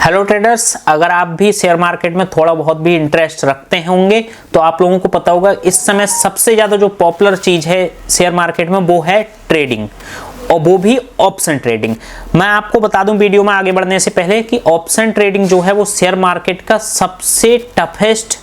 Hello traders, अगर आप भी शेयर मार्केट में थोड़ा बहुत भी इंटरेस्ट रखते होंगे तो आप लोगों को पता होगा इस समय सबसे ज़्यादा जो पॉपुलर चीज़ है शेयर मार्केट में वो है ट्रेडिंग, और वो भी ऑप्शन ट्रेडिंग। मैं आपको बता दूं वीडियो में आगे बढ़ने से पहले कि ऑप्शन ट्रेडिंग जो है वो शेयर मार्केट का सबसे टफेस्ट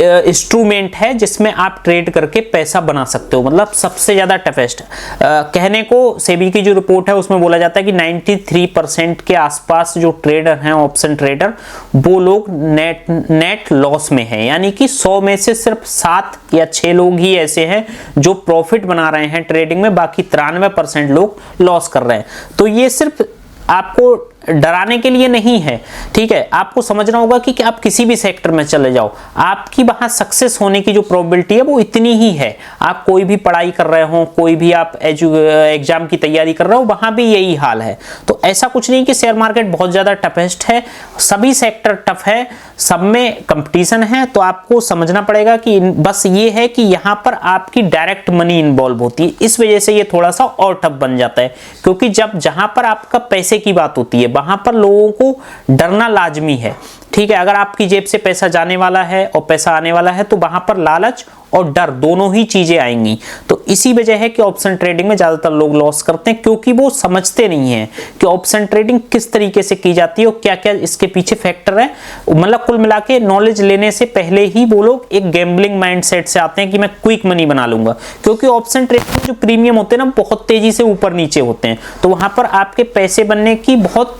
इंस्ट्रूमेंट है जिसमें आप ट्रेड करके पैसा बना सकते हो, मतलब सबसे ज्यादा टफेस्ट। कहने को सेबी की जो रिपोर्ट है उसमें बोला जाता है कि 93% के आसपास जो ट्रेडर हैं ऑप्शन ट्रेडर, वो लोग नेट लॉस में हैं, यानी कि 100 में से सिर्फ 7 या 6 लोग ही ऐसे हैं जो प्रॉफिट बना रहे हैं ट्रेडिंग में, बाकी 93% लोग लॉस कर रहे हैं। तो ये सिर्फ आपको डराने के लिए नहीं है, ठीक है। आपको समझना होगा कि आप किसी भी सेक्टर में चले जाओ, आपकी वहां सक्सेस होने की जो प्रोबेबिलिटी है वो इतनी ही है। आप कोई भी पढ़ाई कर रहे हो, कोई भी आप एग्जाम की तैयारी कर रहे हो, वहां भी यही हाल है। तो ऐसा कुछ नहीं कि शेयर मार्केट बहुत ज्यादा टफेस्ट है, सभी सेक्टर टफ है, सब में कंपटीशन है। तो आपको समझना पड़ेगा कि बस ये है कि यहां पर आपकी डायरेक्ट मनी इन्वॉल्व होती है, इस वजह से ये थोड़ा सा और टफ बन जाता है, क्योंकि जहां पर आपका पैसे की बात होती है वहां पर लोगों को डरना लाजमी है, ठीक है। अगर आपकी जेब से पैसा जाने वाला है और पैसा आने वाला है तो वहां पर लालच और डर दोनों ही चीजें आएंगी। तो इसी वजह है कि ऑप्शन ट्रेडिंग में ज्यादातर लोग लॉस करते हैं, क्योंकि वो समझते नहीं हैं कि ऑप्शन ट्रेडिंग किस तरीके से की जाती है और क्या क्या इसके पीछे फैक्टर है। मतलब कुल मिला के नॉलेज लेने से पहले ही वो लोग एक गैम्बलिंग माइंडसेट से आते हैं कि मैं क्विक मनी बना लूंगा, क्योंकि ऑप्शन ट्रेडिंग जो प्रीमियम होते हैं ना बहुत तेजी से ऊपर नीचे होते हैं, तो वहां पर आपके पैसे बनने की बहुत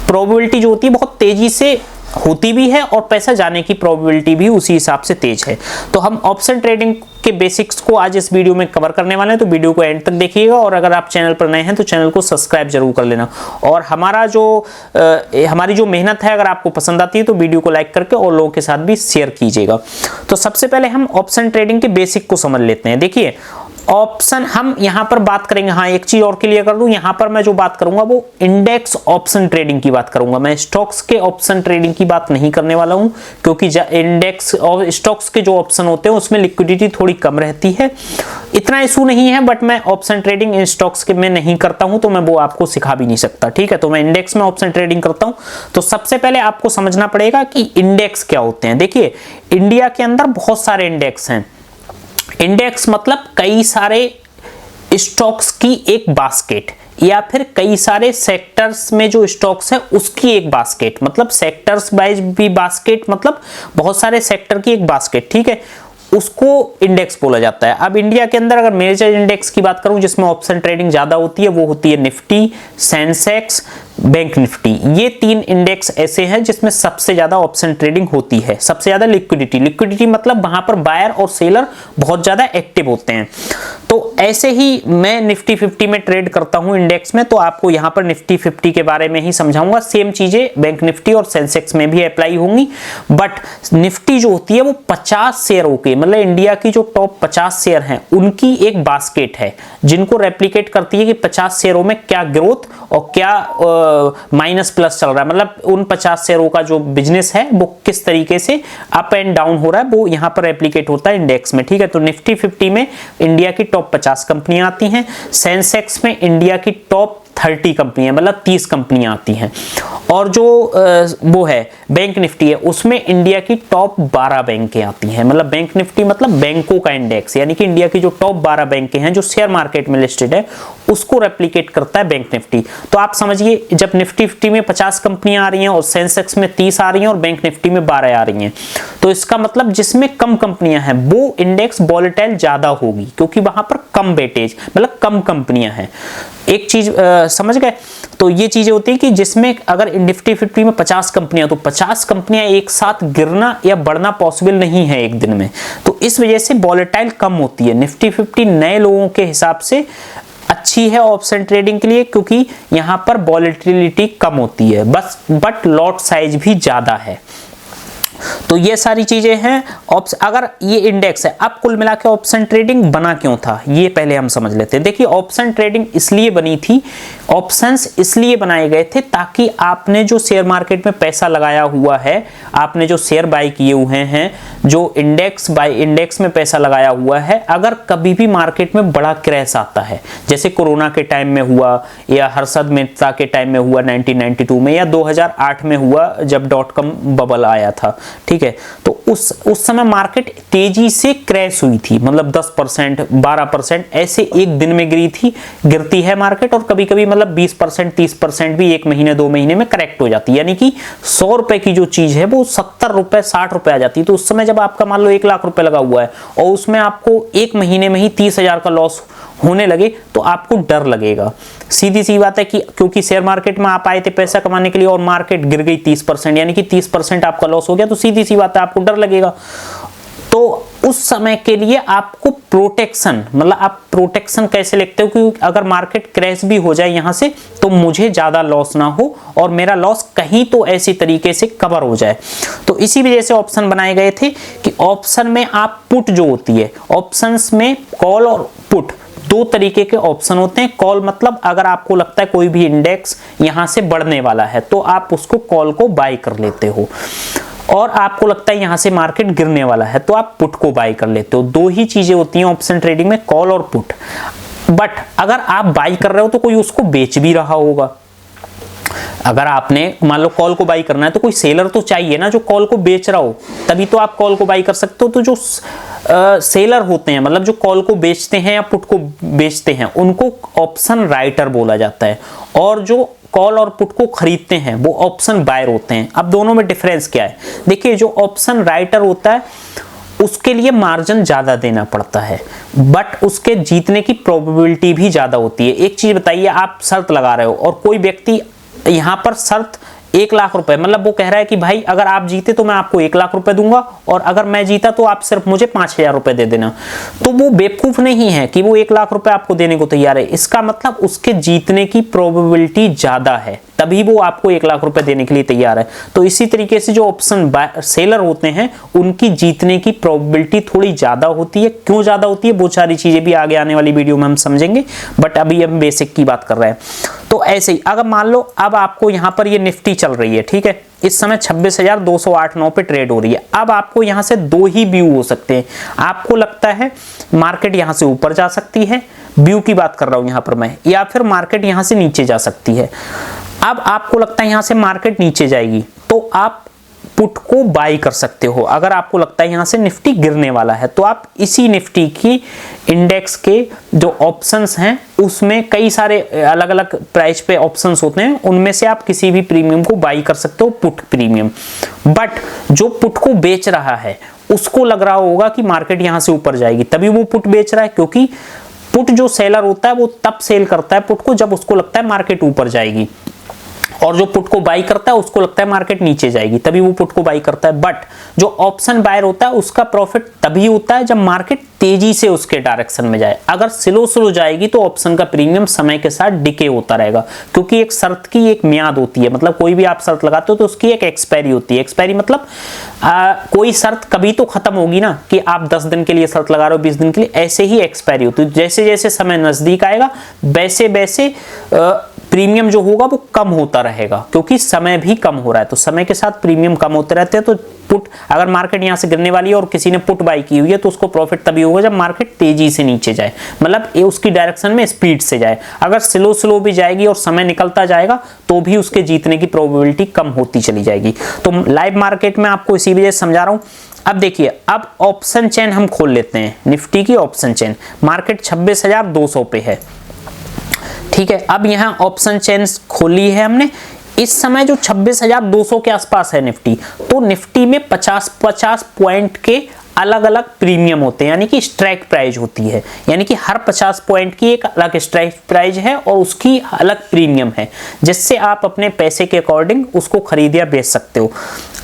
प्रोबेबिलिटी जो होती है बहुत तेजी से होती भी है, और पैसा जाने की प्रोबेबिलिटी भी उसी हिसाब से तेज है। तो हम ऑप्शन ट्रेडिंग के बेसिक्स को आज इस वीडियो में कवर करने वाले हैं, तो वीडियो को एंड तक देखिएगा। और अगर आप चैनल पर नए हैं तो चैनल को सब्सक्राइब जरूर कर लेना। और हमारी जो मेहनत है अगर आपको पसंद आती है तो वीडियो को लाइक करके और लोगों के साथ भी शेयर कीजिएगा। तो सबसे पहले हम ऑप्शन ट्रेडिंग के बेसिक को समझ लेते हैं। देखिए ऑप्शन हम यहां पर बात करेंगे, हाँ एक चीज और क्लियर कर दूं, यहां पर मैं जो बात करूंगा वो इंडेक्स ऑप्शन ट्रेडिंग की बात करूंगा, मैं स्टॉक्स के ऑप्शन ट्रेडिंग की बात नहीं करने वाला हूं, क्योंकि इंडेक्स और स्टॉक्स के जो ऑप्शन होते हैं उसमें लिक्विडिटी थोड़ी कम रहती है, इतना इशू नहीं है। बट मैं ऑप्शन ट्रेडिंग इन स्टॉक्स के में नहीं करता हूं, तो मैं वो आपको सिखा भी नहीं सकता, ठीक है। तो मैं इंडेक्स में ऑप्शन ट्रेडिंग करता हूं। तो सबसे पहले आपको समझना पड़ेगा कि इंडेक्स क्या होते हैं। देखिए इंडिया के अंदर बहुत सारे इंडेक्स हैं। इंडेक्स मतलब कई सारे स्टॉक्स की एक बास्केट, या फिर कई सारे सेक्टर्स में जो स्टॉक्स है उसकी एक बास्केट, मतलब सेक्टर्स वाइज भी बास्केट, मतलब बहुत सारे सेक्टर की एक बास्केट, ठीक है, उसको इंडेक्स बोला जाता है। अब इंडिया के अंदर अगर मेजर इंडेक्स की बात करूं जिसमें ऑप्शन ट्रेडिंग ज्यादा होती है, वो होती है निफ्टी, सेंसेक्स, बैंक निफ्टी। ये 3 इंडेक्स ऐसे हैं जिसमें सबसे ज्यादा ऑप्शन ट्रेडिंग होती है। सबसे ज्यादा लिक्विडिटी मतलब वहां पर बायर और सेलर बहुत ज्यादा एक्टिव होते हैं। तो ऐसे ही मैं निफ्टी 50 में ट्रेड करता हूं इंडेक्स में, तो आपको यहां पर निफ्टी 50 के बारे में ही समझाऊंगा। सेम चीजें बैंक निफ्टी और सेंसेक्स में भी अप्लाई होंगी, बट निफ्टी जो होती है वो 50 शेयरों के, मतलब इंडिया की जो टॉप 50 शेयर हैं उनकी एक बास्केट है, जिनको रेप्लिकेट करती है कि 50 शेयरों में क्या ग्रोथ और क्या माइनस प्लस चल रहा है, मतलब उन 50 शेयरों का जो बिजनेस है वो किस तरीके से अप एंड डाउन हो रहा है, वो यहां पर रेप्लिकेट होता है इंडेक्स में, ठीक है। तो निफ्टी 50 में इंडिया की टॉप 50 कंपनियां आती हैं, सेंसेक्स में इंडिया की टॉप 30 कंपनियां, मतलब 30 कंपनियां आती हैं, और जो वो है बैंक निफ्टी है उसमें इंडिया की टॉप 12 बैंकें आती हैं। मतलब बैंक निफ्टी मतलब बैंकों का इंडेक्स, यानी कि इंडिया की जो टॉप 12 बैंकें हैं जो शेयर मार्केट में लिस्टेड है उसको रेप्लिकेट करता है बैंक निफ्टी। तो आप समझिए जब निफ्टी 50 में 50 कंपनियां आ रही हैं और सेंसेक्स में 30 आ रही हैं और बैंक निफ्टी में 12 आ रही हैं, तो इसका मतलब जिसमें कम कंपनियां हैं वो इंडेक्स वोलेटाइल ज्यादा होगी, क्योंकि वहां पर कम वेटेज मतलब कम कंपनियां हैं। एक चीज समझ गए। तो ये चीजें होती है कि जिसमें अगर निफ्टी 50 में 50 कंपनियां, तो 50 कंपनियां एक साथ गिरना या बढ़ना पॉसिबल नहीं है एक दिन में, तो इस वजह से वोलेटाइल कम होती है। निफ्टी 50 नए लोगों के हिसाब से अच्छी है ऑप्शन ट्रेडिंग के लिए, क्योंकि यहां पर वोलेटिलिटी कम होती है, बट लॉट साइज भी ज्यादा है। तो ये सारी चीजें हैं। अगर ये इंडेक्स है, अब कुल मिला के ऑप्शन ट्रेडिंग बना क्यों था ये पहले हम समझ लेते हैं। देखिए ऑप्शन ट्रेडिंग इसलिए बनी थी, ऑप्शंस इसलिए बनाए गए थे ताकि आपने जो शेयर मार्केट में पैसा लगाया हुआ है, आपने जो शेयर बाय किए हुए हैं, जो इंडेक्स में पैसा लगाया हुआ है, अगर कभी भी मार्केट में बड़ा क्रैश आता है, जैसे कोरोना के टाइम में हुआ या हर्षद मेहता के टाइम में हुआ 1992 में, या 2008 में हुआ जब .com बबल आया था, ठीक है, तो उस समय मार्केट तेजी से क्रैश हुई थी, मतलब 10% 12% ऐसे एक दिन में गिरती है मार्केट, और कभी कभी मतलब 20% 30% भी एक महीने 2 महीने में करेक्ट हो जाती है, यानी कि 100 रुपए की जो चीज है वो 70 रुपए 60 रुपए आ जाती है। तो उस समय जब आपका मान लो 1 लाख रुपए लगा हुआ है और उसमें आपको एक महीने में ही 30,000 का लॉस होने लगे तो आपको डर लगेगा। सीधी सी बात है कि क्योंकि शेयर मार्केट में आप आए थे पैसा कमाने के लिए और मार्केट गिर गई 30%, यानी कि 30% आपका लॉस हो गया, तो सीधी सी बात है आपको डर लगेगा। तो उस समय के लिए आपको प्रोटेक्शन, मतलब आप प्रोटेक्शन कैसे लेते हो कि अगर मार्केट क्रैश भी हो जाए यहां से तो मुझे ज्यादा लॉस ना हो और मेरा लॉस कहीं तो ऐसी तरीके से कवर हो जाए। तो इसी वजह से ऑप्शन बनाए गए थे कि ऑप्शन में आप पुट जो होती है, ऑप्शंस में कॉल और पुट 2 तरीके के ऑप्शन होते हैं। कॉल मतलब अगर आपको लगता है कोई भी इंडेक्स यहां से बढ़ने वाला है तो आप उसको कॉल को बाय कर लेते हो, और आपको लगता है यहां से मार्केट गिरने वाला है तो आप पुट को बाय कर लेते हो। 2 ही चीजें होती हैं ऑप्शन ट्रेडिंग में, कॉल और पुट। बट अगर आप बाय कर रहे हो तो कोई उसको बेच भी रहा होगा। अगर आपने मान लो कॉल को बाई करना है तो कोई सेलर तो चाहिए ना जो कॉल को बेच रहा हो, तभी तो आप कॉल को बाई कर सकते हो। तो जो सेलर होते हैं, मतलब जो कॉल को बेचते हैं या पुट को बेचते हैं, उनको ऑप्शन राइटर बोला जाता है, और जो कॉल और पुट को खरीदते हैं वो ऑप्शन बायर होते हैं। अब दोनों में डिफरेंस क्या है? देखिए जो ऑप्शन राइटर होता है उसके लिए मार्जिन ज्यादा देना पड़ता है, बट उसके जीतने की प्रोबेबिलिटी भी ज्यादा होती है। एक चीज बताइए, आप शर्त लगा रहे हो और कोई व्यक्ति यहां पर शर्त 1 लाख रुपए, मतलब वो कह रहा है कि भाई अगर आप जीते तो मैं आपको 1 लाख रुपए दूंगा और अगर मैं जीता तो आप सिर्फ मुझे 5,000 रुपए दे देना। तो वो बेवकूफ नहीं है कि वो 1 लाख रुपए आपको देने को तैयार है। इसका मतलब उसके जीतने की प्रोबेबिलिटी ज्यादा है, तभी वो आपको 1 लाख रुपए देने के लिए तैयार है। तो इसी तरीके से जो ऑप्शन सेलर होते हैं उनकी जीतने की प्रोबेबिलिटी थोड़ी ज्यादा होती है। क्यों ज्यादा होती है वो सारी चीजें भी आगे आने वाली वीडियो में हम समझेंगे, बट अभी हम बेसिक की बात कर रहे हैं। तो ऐसे ही अगर मान लो अब आपको यहां पर ये निफ्टी चल रही है, ठीक है, इस समय 26,208.9 पे ट्रेड हो रही है। अब आपको यहां से 2 ही व्यू हो सकते हैं। आपको लगता है मार्केट यहां से ऊपर जा सकती है, व्यू की बात कर रहा हूं यहां पर मैं, या फिर मार्केट यहां से नीचे जा सकती है। अब आपको लगता है यहां से मार्केट नीचे जाएगी तो आप पुट को बाई कर सकते हो। अगर आपको लगता है यहां से निफ्टी गिरने वाला है तो आप इसी निफ्टी की इंडेक्स के जो ऑप्शंस हैं उसमें कई सारे अलग अलग प्राइस पे ऑप्शंस होते हैं, उनमें से आप किसी भी प्रीमियम को बाई कर सकते हो, पुट प्रीमियम। बट जो पुट को बेच रहा है उसको लग रहा होगा कि मार्केट यहां से ऊपर जाएगी, तभी वो पुट बेच रहा है, क्योंकि पुट जो सेलर होता है वो तब सेल करता है पुट को जब उसको लगता है मार्केट ऊपर जाएगी, और जो पुट को बाई करता है उसको लगता है मार्केट नीचे जाएगी, तभी वो पुट को बाई करता है। बट जो ऑप्शन बायर होता है उसका प्रॉफिट तभी होता है जब मार्केट तेजी से उसके डायरेक्शन में जाए। अगर स्लो जाएगी तो ऑप्शन का प्रीमियम समय के साथ डिके होता रहेगा, क्योंकि एक शर्त की एक मियाद होती है। मतलब कोई भी आप शर्त लगाते हो तो उसकी एक एक्सपायरी होती है। एक्सपायरी मतलब कोई शर्त कभी तो खत्म होगी ना, कि आप 10 दिन के लिए शर्त लगा रहे हो, 20 दिन के लिए, ऐसे ही एक्सपायरी होती है। जैसे जैसे समय नजदीक आएगा वैसे वैसे प्रीमियम जो होगा वो कम होता रहेगा, क्योंकि समय भी कम हो रहा है। तो समय के साथ प्रीमियम कम होते रहते हैं। तो पुट, अगर मार्केट यहां से गिरने वाली है और किसी ने पुट बाई की हुई है तो उसको प्रॉफिट तभी होगा जब मार्केट तेजी से नीचे जाए, मतलब ये उसकी डायरेक्शन में स्पीड से जाए। अगर स्लो भी जाएगी और समय निकलता जाएगा तो भी उसके जीतने की प्रोबेबिलिटी कम होती चली जाएगी। तो लाइव मार्केट में आपको इसी वजह से समझा रहा हूं। अब देखिए, अब ऑप्शन चेन हम खोल लेते हैं, निफ्टी की ऑप्शन चेन। मार्केट 26,200 पे है, ठीक है। अब यहां ऑप्शन चेन खोली है हमने। इस समय जो 26,200 के आसपास है निफ्टी, तो निफ्टी में 50 पॉइंट के अलग अलग प्रीमियम होते हैं, यानी कि स्ट्राइक प्राइस होती है। यानी कि हर 50 पॉइंट की एक अलग स्ट्राइक प्राइस है और उसकी अलग प्रीमियम है, जिससे आप अपने पैसे के अकॉर्डिंग उसको खरीद या बेच सकते हो।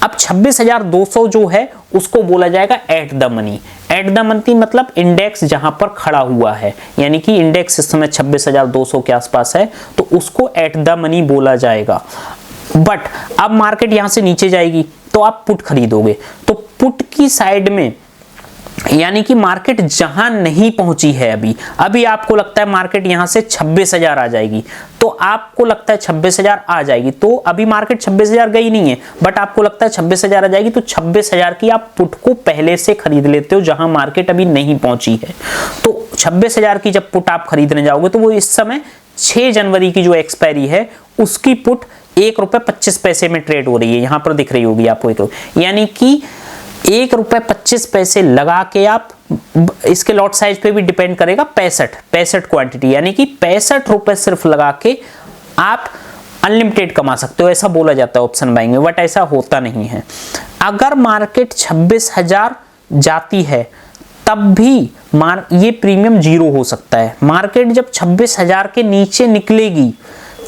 अब 26,200 जो है उसको बोला जाएगा at the money. At the money मतलब इंडेक्स जहां पर खड़ा हुआ है, यानी कि इंडेक्स इस समय 26,200 के आसपास है तो उसको एट द मनी बोला जाएगा। बट अब मार्केट यहां से नीचे जाएगी तो आप पुट खरीदोगे। तो पुट की साइड में यानी कि मार्केट जहां नहीं पहुंची है अभी आपको लगता है मार्केट यहां से 26,000 आ जाएगी, तो आपको लगता है 26,000 आ जाएगी, तो अभी मार्केट 26,000 गई नहीं है, बट आपको लगता है 26,000 आ जाएगी, तो 26,000 की आप पुट को पहले से खरीद लेते हो जहां मार्केट अभी नहीं पहुंची है। तो 26,000 की जब पुट आप खरीदने जाओगे तो वो इस समय 6 जनवरी की जो एक्सपायरी है उसकी पुट ₹1.25 में ट्रेड हो रही है, यहां पर दिख रही होगी आपको ₹1, यानी कि ₹1.25 लगा के आप, इसके लॉट साइज पे भी डिपेंड करेगा, 65 क्वांटिटी, यानी कि ₹65 सिर्फ लगा के आप अनलिमिटेड कमा सकते हो, ऐसा बोला जाता है ऑप्शन बाइंग में, बट ऐसा होता नहीं है। अगर मार्केट 26,000 जाती है तब भी ये प्रीमियम 0 हो सकता है। मार्केट जब 26,000 के नीचे निकलेगी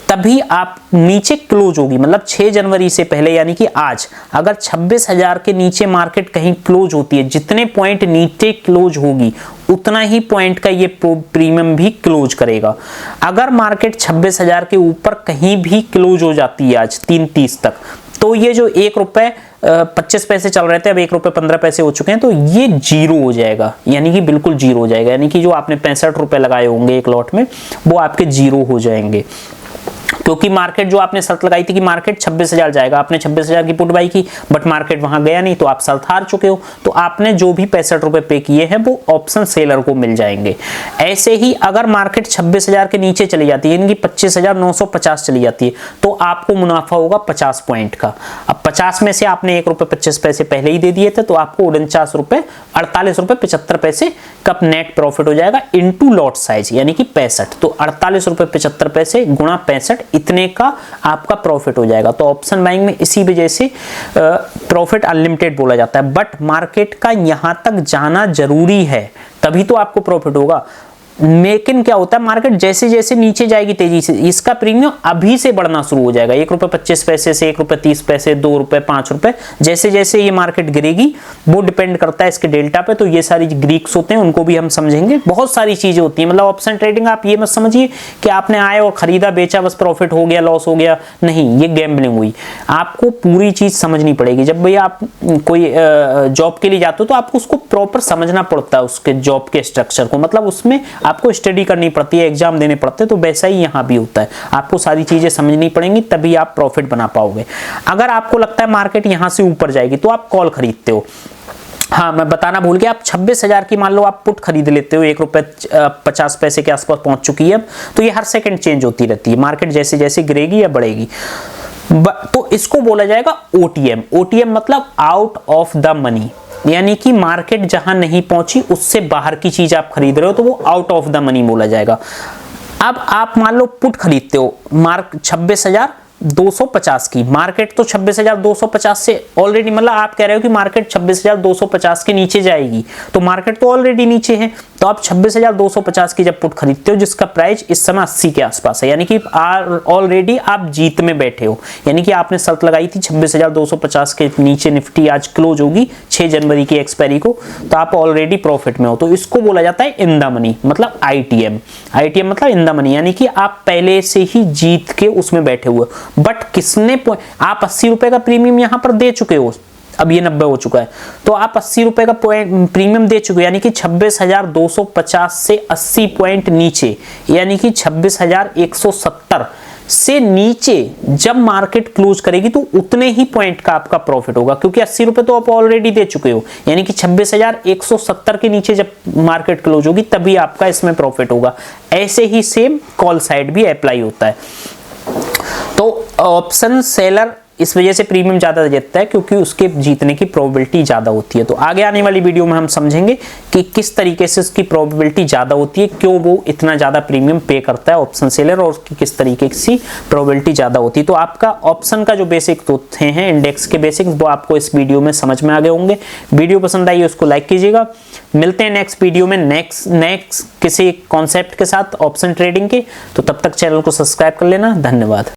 तभी आप नीचे क्लोज होगी, मतलब 6 जनवरी से पहले, यानी कि आज अगर 26,000 के नीचे मार्केट कहीं क्लोज होती है, जितने पॉइंट नीचे क्लोज होगी उतना ही पॉइंट का ये प्रीमियम भी क्लोज करेगा। अगर मार्केट 26,000 के ऊपर कहीं भी क्लोज हो जाती है आज 3:30 तक, तो ये जो ₹1.25 चल रहे थे अब ₹1.15 हो चुके हैं, तो ये 0 हो जाएगा, यानी कि बिल्कुल 0 हो जाएगा, यानी कि जो आपने ₹65 लगाए होंगे एक लॉट में वो आपके 0 हो जाएंगे। क्योंकि मार्केट जो आपने शर्त लगाई थी कि मार्केट 26,000 जाएगा, आपने 26,000 की पुट बाई की, बट मार्केट वहां गया नहीं, तो आप शर्त हार चुके हो, तो आपने जो भी ₹65 पे किए हैं वो ऑप्शन सेलर को मिल जाएंगे। ऐसे ही अगर मार्केट 26,000 के नीचे चली जाती है, यानी कि 25,950 चली जाती है, तो आपको मुनाफा होगा 50 पॉइंट का। अब 50 में से आपने ₹1.25 पहले ही दे दिए थे, तो आपको ₹48.75 का नेट प्रॉफिट हो जाएगा इनटू लॉट साइज, यानी कि 65, तो ₹48.75 गुणा 65, इतने का आपका प्रॉफिट हो जाएगा। तो ऑप्शन बाइंग में इसी वजह से प्रॉफिट अनलिमिटेड बोला जाता है, बट मार्केट का यहां तक जाना जरूरी है तभी तो आपको प्रॉफिट होगा। लेकिन क्या होता है, मार्केट जैसे जैसे नीचे जाएगी तेजी से, इसका प्रीमियम अभी से बढ़ना शुरू हो जाएगा, ₹1.25 से ₹1.30, ₹2, ₹5, जैसे जैसे ये मार्केट गिरेगी वो डिपेंड करता है इसके डेल्टा पे। तो ये सारी ग्रीक्स होते हैं, उनको भी हम समझेंगे, बहुत सारी चीजें होती हैं। मतलब ऑप्शन ट्रेडिंग आप ये मत समझिए कि आपने आए और खरीदा बेचा बस प्रॉफिट हो गया लॉस हो गया, नहीं, ये गैम्बलिंग हुई। आपको पूरी चीज समझनी पड़ेगी। जब भैया आप कोई जॉब के लिए जाते हो तो आपको उसको प्रॉपर समझना पड़ता है, उसके जॉब के स्ट्रक्चर को, मतलब उसमें आपको स्टडी करनी पड़ती है, एग्जाम देने पड़ते हैं, तो वैसा ही यहां भी होता है। आपको सारी चीजें समझनी पड़ेंगी तभी आप प्रॉफिट बना पाओगे। अगर आपको लगता है मार्केट यहां से ऊपर जाएगी तो आप कॉल खरीदते हो। हाँ, मैं बताना भूल गया, आप 26,000 की मान लो आप पुट खरीद लेते हो, ₹1.50 के आसपास पहुंच चुकी है, तो ये हर सेकंड चेंज होती रहती है, मार्केट जैसे जैसे गिरेगी या बढ़ेगी। तो इसको बोला जाएगा OTM। OTM मतलब आउट ऑफ द मनी, यानी कि मार्केट जहां नहीं पहुंची उससे बाहर की चीज आप खरीद रहे हो, तो वो आउट ऑफ द मनी बोला जाएगा। अब आप मान लो पुट खरीदते हो 26,250 की, मार्केट तो 26,250 से ऑलरेडी, मतलब आप कह रहे हो कि मार्केट 26,250 के नीचे जाएगी, तो मार्केट तो ऑलरेडी नीचे है, तो आप 26,250 की जब पुट खरीदते हो जिसका प्राइस इस समय 80 के आसपास है, यानी कि ऑलरेडी आप जीत में बैठे हो, यानी कि आपने शर्त लगाई थी 26,250 के नीचे निफ्टी आज क्लोज होगी 6 जनवरी की एक्सपायरी को, तो आप ऑलरेडी प्रॉफिट में हो। तो इसको बोला जाता है इन द मनी, मतलब ITM। ITM मतलब इन द मनी, यानी कि आप पहले से ही जीत के उसमें बैठे हुए। बट किसने, आप ₹80 का प्रीमियम यहां पर दे चुके हो, अब ये 90 हो चुका है, तो आप ₹80 का प्रीमियम दे चुके हो, यानी कि 26,250 से 80 पॉइंट नीचे, यानी कि 26,170 से नीचे जब मार्केट क्लोज करेगी तो उतने ही पॉइंट का आपका प्रॉफिट होगा, क्योंकि ₹80 तो आप ऑलरेडी दे चुके हो, यानी कि 26,170 के नीचे जब मार्केट क्लोज होगी तभी आपका इसमें प्रॉफिट होगा। ऐसे ही सेम कॉल साइड भी अप्लाई होता है। तो ऑप्शन सेलर इस वजह से प्रीमियम ज्यादा देता है क्योंकि उसके जीतने की प्रोबेबिलिटी ज्यादा होती है। तो आगे आने वाली वीडियो में हम समझेंगे कि किस तरीके से उसकी प्रोबेबिलिटी ज्यादा होती है, क्यों वो इतना ज्यादा प्रीमियम पे करता है ऑप्शन सेलर, और उसकी किस तरीके की प्रोबेबिलिटी ज्यादा होती है। तो आपका ऑप्शन का जो बेसिक तथ्य हैं, इंडेक्स के बेसिक्स, वो आपको इस वीडियो में समझ में आ गए होंगे। वीडियो पसंद आई उसको लाइक कीजिएगा। मिलते हैं नेक्स्ट वीडियो में नेक्स्ट किसी कॉन्सेप्ट के साथ ऑप्शन ट्रेडिंग के। तो तब तक चैनल को सब्सक्राइब कर लेना। धन्यवाद।